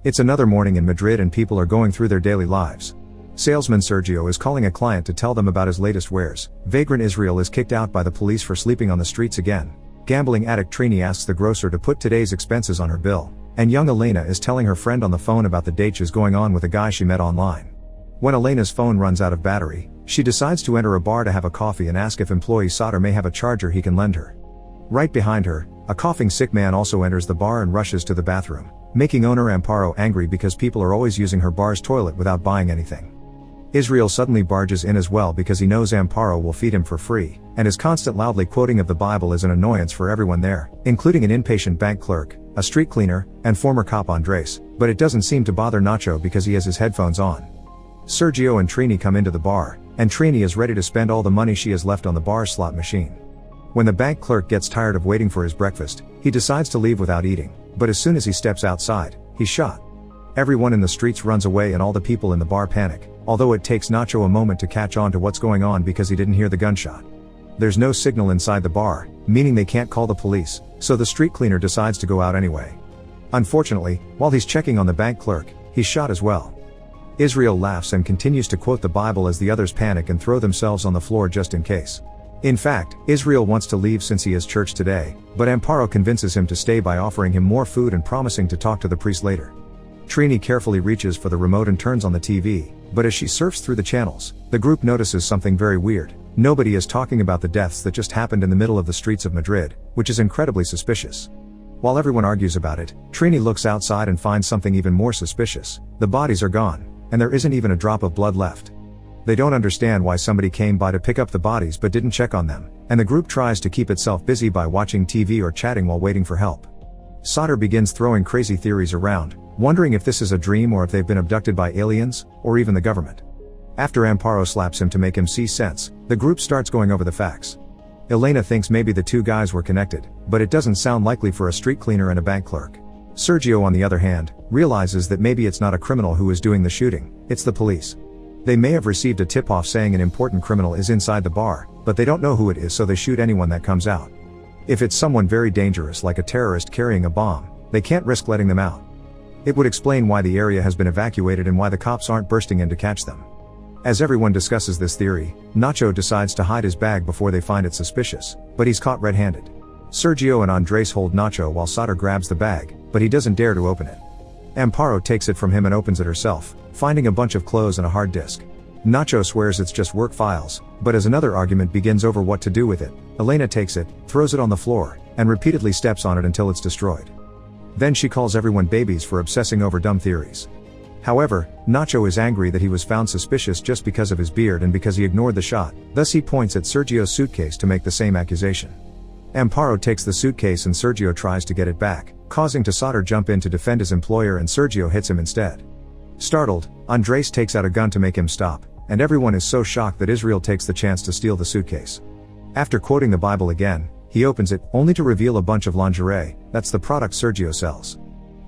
It's another morning in Madrid and people are going through their daily lives. Salesman Sergio is calling a client to tell them about his latest wares. Vagrant Israel is kicked out by the police for sleeping on the streets again. Gambling addict Trini asks the grocer to put today's expenses on her bill. And young Elena is telling her friend on the phone about the date she's going on with a guy she met online. When Elena's phone runs out of battery, she decides to enter a bar to have a coffee and ask if employee Soter may have a charger he can lend her. Right behind her, a coughing sick man also enters the bar and rushes to the bathroom, making owner Amparo angry because people are always using her bar's toilet without buying anything. Israel suddenly barges in as well because he knows Amparo will feed him for free, and his constant loudly quoting of the Bible is an annoyance for everyone there, including an impatient bank clerk, a street cleaner, and former cop Andres, but it doesn't seem to bother Nacho because he has his headphones on. Sergio and Trini come into the bar, and Trini is ready to spend all the money she has left on the bar's slot machine. When the bank clerk gets tired of waiting for his breakfast, he decides to leave without eating, but as soon as he steps outside, he's shot. Everyone in the streets runs away and all the people in the bar panic, although it takes Nacho a moment to catch on to what's going on because he didn't hear the gunshot. There's no signal inside the bar, meaning they can't call the police, so the street cleaner decides to go out anyway. Unfortunately, while he's checking on the bank clerk, he's shot as well. Israel laughs and continues to quote the Bible as the others panic and throw themselves on the floor just in case. In fact, Israel wants to leave since he has church today, but Amparo convinces him to stay by offering him more food and promising to talk to the priest later. Trini carefully reaches for the remote and turns on the TV, but as she surfs through the channels, the group notices something very weird. Nobody is talking about the deaths that just happened in the middle of the streets of Madrid, which is incredibly suspicious. While everyone argues about it, Trini looks outside and finds something even more suspicious. The bodies are gone, and there isn't even a drop of blood left. They don't understand why somebody came by to pick up the bodies but didn't check on them, and the group tries to keep itself busy by watching TV or chatting while waiting for help. Soter begins throwing crazy theories around, wondering if this is a dream or if they've been abducted by aliens, or even the government. After Amparo slaps him to make him see sense, the group starts going over the facts. Elena thinks maybe the two guys were connected, but it doesn't sound likely for a street cleaner and a bank clerk. Sergio, on the other hand, realizes that maybe it's not a criminal who is doing the shooting, it's the police. They may have received a tip-off saying an important criminal is inside the bar, but they don't know who it is, so they shoot anyone that comes out. If it's someone very dangerous like a terrorist carrying a bomb, they can't risk letting them out. It would explain why the area has been evacuated and why the cops aren't bursting in to catch them. As everyone discusses this theory, Nacho decides to hide his bag before they find it suspicious, but he's caught red-handed. Sergio and Andres hold Nacho while Soter grabs the bag, but he doesn't dare to open it. Amparo takes it from him and opens it herself, finding a bunch of clothes and a hard disk. Nacho swears it's just work files, but as another argument begins over what to do with it, Elena takes it, throws it on the floor, and repeatedly steps on it until it's destroyed. Then she calls everyone babies for obsessing over dumb theories. However, Nacho is angry that he was found suspicious just because of his beard and because he ignored the shot, thus he points at Sergio's suitcase to make the same accusation. Amparo takes the suitcase and Sergio tries to get it back, causing Soter jump in to defend his employer and Sergio hits him instead. Startled, Andres takes out a gun to make him stop, and everyone is so shocked that Israel takes the chance to steal the suitcase. After quoting the Bible again, he opens it, only to reveal a bunch of lingerie. That's the product Sergio sells.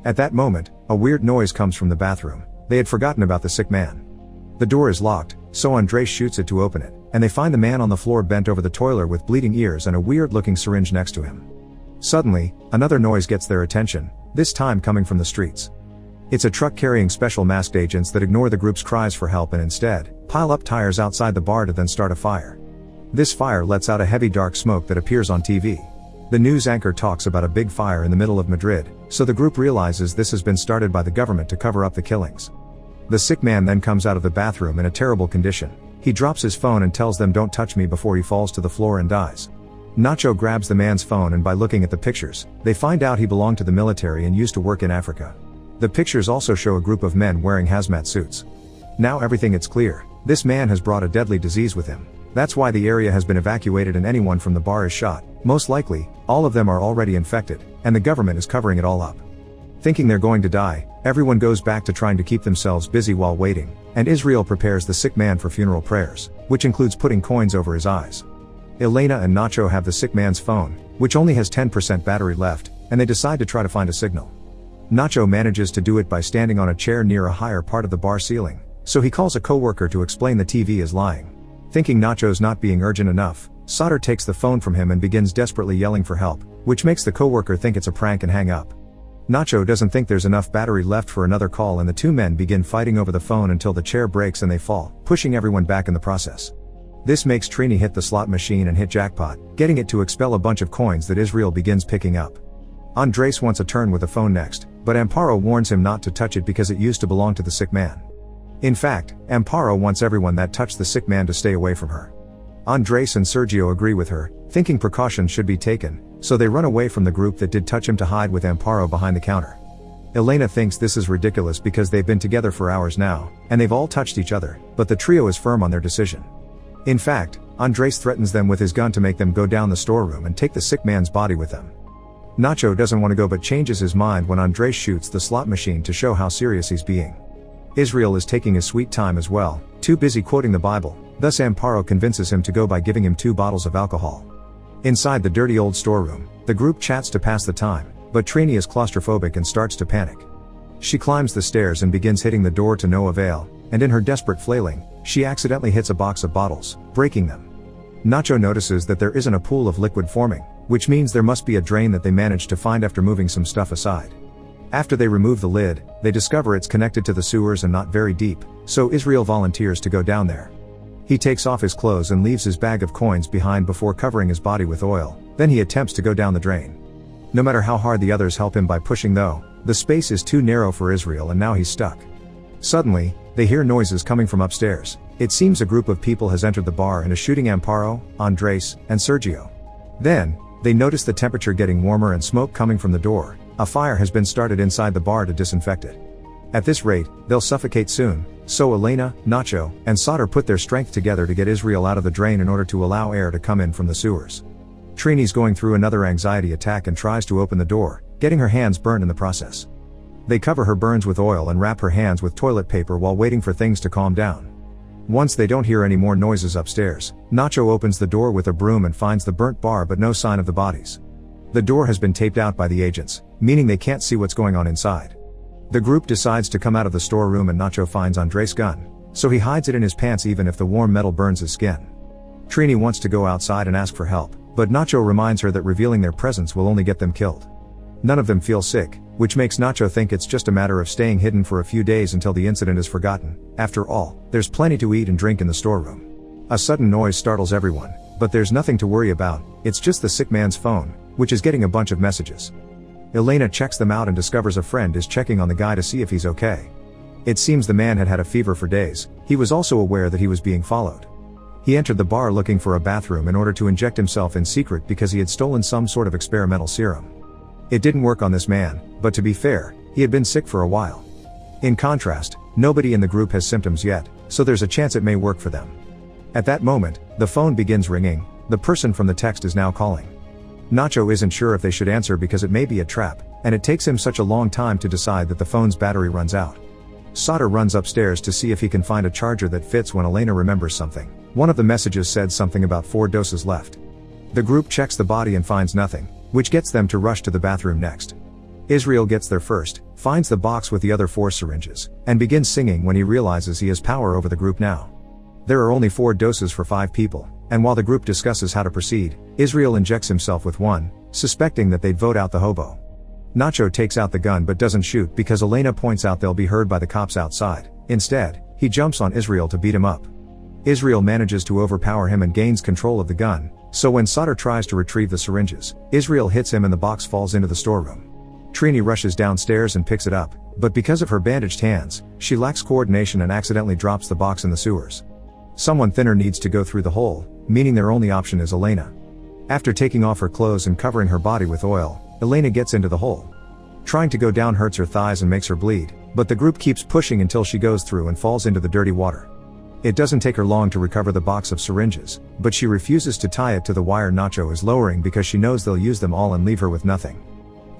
At that moment, a weird noise comes from the bathroom. They had forgotten about the sick man. The door is locked, so Andres shoots it to open it, and they find the man on the floor bent over the toilet with bleeding ears and a weird-looking syringe next to him. Suddenly, another noise gets their attention, this time coming from the streets. It's a truck carrying special masked agents that ignore the group's cries for help and instead pile up tires outside the bar to then start a fire. This fire lets out a heavy dark smoke that appears on TV. The news anchor talks about a big fire in the middle of Madrid, so the group realizes this has been started by the government to cover up the killings. The sick man then comes out of the bathroom in a terrible condition. He drops his phone and tells them don't touch me before he falls to the floor and dies. Nacho grabs the man's phone and by looking at the pictures, they find out he belonged to the military and used to work in Africa. The pictures also show a group of men wearing hazmat suits. Now everything is clear. This man has brought a deadly disease with him. That's why the area has been evacuated and anyone from the bar is shot. Most likely, all of them are already infected, and the government is covering it all up. Thinking they're going to die, everyone goes back to trying to keep themselves busy while waiting, and Israel prepares the sick man for funeral prayers, which includes putting coins over his eyes. Elena and Nacho have the sick man's phone, which only has 10% battery left, and they decide to try to find a signal. Nacho manages to do it by standing on a chair near a higher part of the bar ceiling, so he calls a coworker to explain the TV is lying. Thinking Nacho's not being urgent enough, Soter takes the phone from him and begins desperately yelling for help, which makes the coworker think it's a prank and hang up. Nacho doesn't think there's enough battery left for another call, and the two men begin fighting over the phone until the chair breaks and they fall, pushing everyone back in the process. This makes Trini hit the slot machine and hit jackpot, getting it to expel a bunch of coins that Israel begins picking up. Andres wants a turn with the phone next, but Amparo warns him not to touch it because it used to belong to the sick man. In fact, Amparo wants everyone that touched the sick man to stay away from her. Andres and Sergio agree with her, thinking precautions should be taken, so they run away from the group that did touch him to hide with Amparo behind the counter. Elena thinks this is ridiculous because they've been together for hours now, and they've all touched each other, but the trio is firm on their decision. In fact, Andres threatens them with his gun to make them go down the storeroom and take the sick man's body with them. Nacho doesn't want to go but changes his mind when Andres shoots the slot machine to show how serious he's being. Israel is taking his sweet time as well, too busy quoting the Bible, thus Amparo convinces him to go by giving him 2 bottles of alcohol. Inside the dirty old storeroom, the group chats to pass the time, but Trini is claustrophobic and starts to panic. She climbs the stairs and begins hitting the door to no avail, and in her desperate flailing, she accidentally hits a box of bottles, breaking them. Nacho notices that there isn't a pool of liquid forming, which means there must be a drain that they managed to find after moving some stuff aside. After they remove the lid, they discover it's connected to the sewers and not very deep, so Israel volunteers to go down there. He takes off his clothes and leaves his bag of coins behind before covering his body with oil, then he attempts to go down the drain. No matter how hard the others help him by pushing though, the space is too narrow for Israel and now he's stuck. Suddenly, they hear noises coming from upstairs. It seems a group of people has entered the bar and is shooting Amparo, Andres, and Sergio. Then, they notice the temperature getting warmer and smoke coming from the door. A fire has been started inside the bar to disinfect it. At this rate, they'll suffocate soon, so Elena, Nacho, and Sauter put their strength together to get Israel out of the drain in order to allow air to come in from the sewers. Trini's going through another anxiety attack and tries to open the door, getting her hands burned in the process. They cover her burns with oil and wrap her hands with toilet paper while waiting for things to calm down. Once they don't hear any more noises upstairs, Nacho opens the door with a broom and finds the burnt bar but no sign of the bodies. The door has been taped out by the agents, meaning they can't see what's going on inside. The group decides to come out of the storeroom and Nacho finds Andres' gun, so he hides it in his pants even if the warm metal burns his skin. Trini wants to go outside and ask for help, but Nacho reminds her that revealing their presence will only get them killed. None of them feel sick, which makes Nacho think it's just a matter of staying hidden for a few days until the incident is forgotten. After all, there's plenty to eat and drink in the storeroom. A sudden noise startles everyone, but there's nothing to worry about, it's just the sick man's phone, which is getting a bunch of messages. Elena checks them out and discovers a friend is checking on the guy to see if he's okay. It seems the man had had a fever for days. He was also aware that he was being followed. He entered the bar looking for a bathroom in order to inject himself in secret because he had stolen some sort of experimental serum. It didn't work on this man, but to be fair, he had been sick for a while. In contrast, nobody in the group has symptoms yet, so there's a chance it may work for them. At that moment, the phone begins ringing. The person from the text is now calling. Nacho isn't sure if they should answer because it may be a trap, and it takes him such a long time to decide that the phone's battery runs out. Sauter runs upstairs to see if he can find a charger that fits when Elena remembers something. One of the messages said something about 4 doses left. The group checks the body and finds nothing, which gets them to rush to the bathroom next. Israel gets there first, finds the box with the other 4 syringes, and begins singing when he realizes he has power over the group now. There are only 4 doses for 5 people, and while the group discusses how to proceed, Israel injects himself with one, suspecting that they'd vote out the hobo. Nacho takes out the gun but doesn't shoot because Elena points out they'll be heard by the cops outside. Instead, he jumps on Israel to beat him up. Israel manages to overpower him and gains control of the gun, so when Sauter tries to retrieve the syringes, Israel hits him and the box falls into the storeroom. Trini rushes downstairs and picks it up, but because of her bandaged hands, she lacks coordination and accidentally drops the box in the sewers. Someone thinner needs to go through the hole, meaning their only option is Elena. After taking off her clothes and covering her body with oil, Elena gets into the hole. Trying to go down hurts her thighs and makes her bleed, but the group keeps pushing until she goes through and falls into the dirty water. It doesn't take her long to recover the box of syringes, but she refuses to tie it to the wire Nacho is lowering because she knows they'll use them all and leave her with nothing.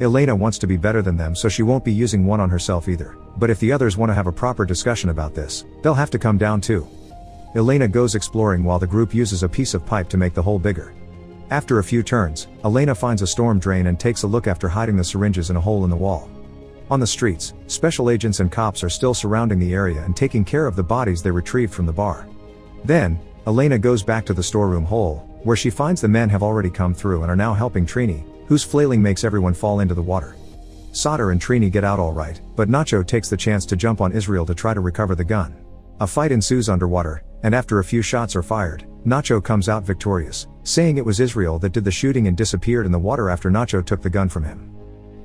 Elena wants to be better than them so she won't be using one on herself either, but if the others want to have a proper discussion about this, they'll have to come down too. Elena goes exploring while the group uses a piece of pipe to make the hole bigger. After a few turns, Elena finds a storm drain and takes a look after hiding the syringes in a hole in the wall. On the streets, special agents and cops are still surrounding the area and taking care of the bodies they retrieved from the bar. Then, Elena goes back to the storeroom hole, where she finds the men have already come through and are now helping Trini, whose flailing makes everyone fall into the water. Sadr and Trini get out alright, but Nacho takes the chance to jump on Israel to try to recover the gun. A fight ensues underwater, and after a few shots are fired, Nacho comes out victorious, saying it was Israel that did the shooting and disappeared in the water after Nacho took the gun from him.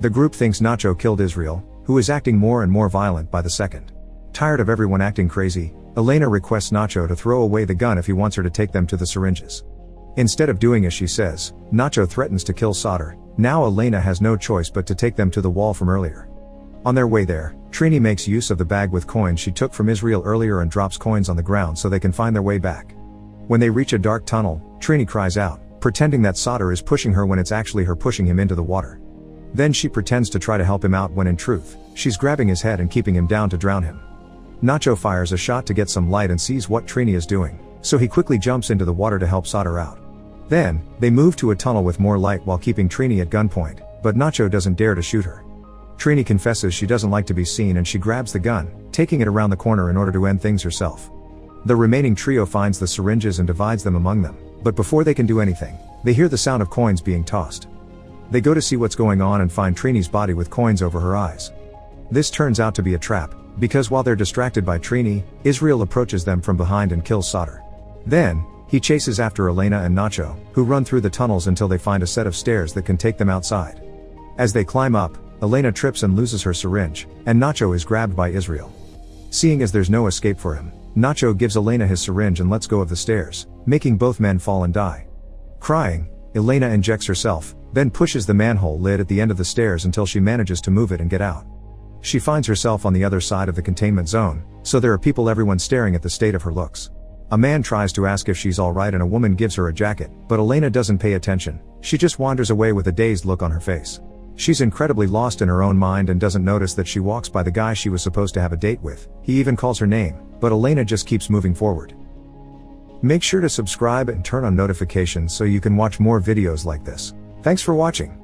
The group thinks Nacho killed Israel, who is acting more and more violent by the second. Tired of everyone acting crazy, Elena requests Nacho to throw away the gun if he wants her to take them to the syringes. Instead of doing as she says, Nacho threatens to kill Sadr. Now Elena has no choice but to take them to the wall from earlier. On their way there, Trini makes use of the bag with coins she took from Israel earlier and drops coins on the ground so they can find their way back. When they reach a dark tunnel, Trini cries out, pretending that Sadr is pushing her when it's actually her pushing him into the water. Then she pretends to try to help him out when in truth, she's grabbing his head and keeping him down to drown him. Nacho fires a shot to get some light and sees what Trini is doing, so he quickly jumps into the water to help Sadr out. Then, they move to a tunnel with more light while keeping Trini at gunpoint, but Nacho doesn't dare to shoot her. Trini confesses she doesn't like to be seen and she grabs the gun, taking it around the corner in order to end things herself. The remaining trio finds the syringes and divides them among them, but before they can do anything, they hear the sound of coins being tossed. They go to see what's going on and find Trini's body with coins over her eyes. This turns out to be a trap, because while they're distracted by Trini, Israel approaches them from behind and kills Sadr. Then, he chases after Elena and Nacho, who run through the tunnels until they find a set of stairs that can take them outside. As they climb up, Elena trips and loses her syringe, and Nacho is grabbed by Israel. Seeing as there's no escape for him, Nacho gives Elena his syringe and lets go of the stairs, making both men fall and die. Crying, Elena injects herself, then pushes the manhole lid at the end of the stairs until she manages to move it and get out. She finds herself on the other side of the containment zone, so there are everyone staring at the state of her looks. A man tries to ask if she's alright and a woman gives her a jacket, but Elena doesn't pay attention, she just wanders away with a dazed look on her face. She's incredibly lost in her own mind and doesn't notice that she walks by the guy she was supposed to have a date with. He even calls her name, but Elena just keeps moving forward. Make sure to subscribe and turn on notifications so you can watch more videos like this. Thanks for watching.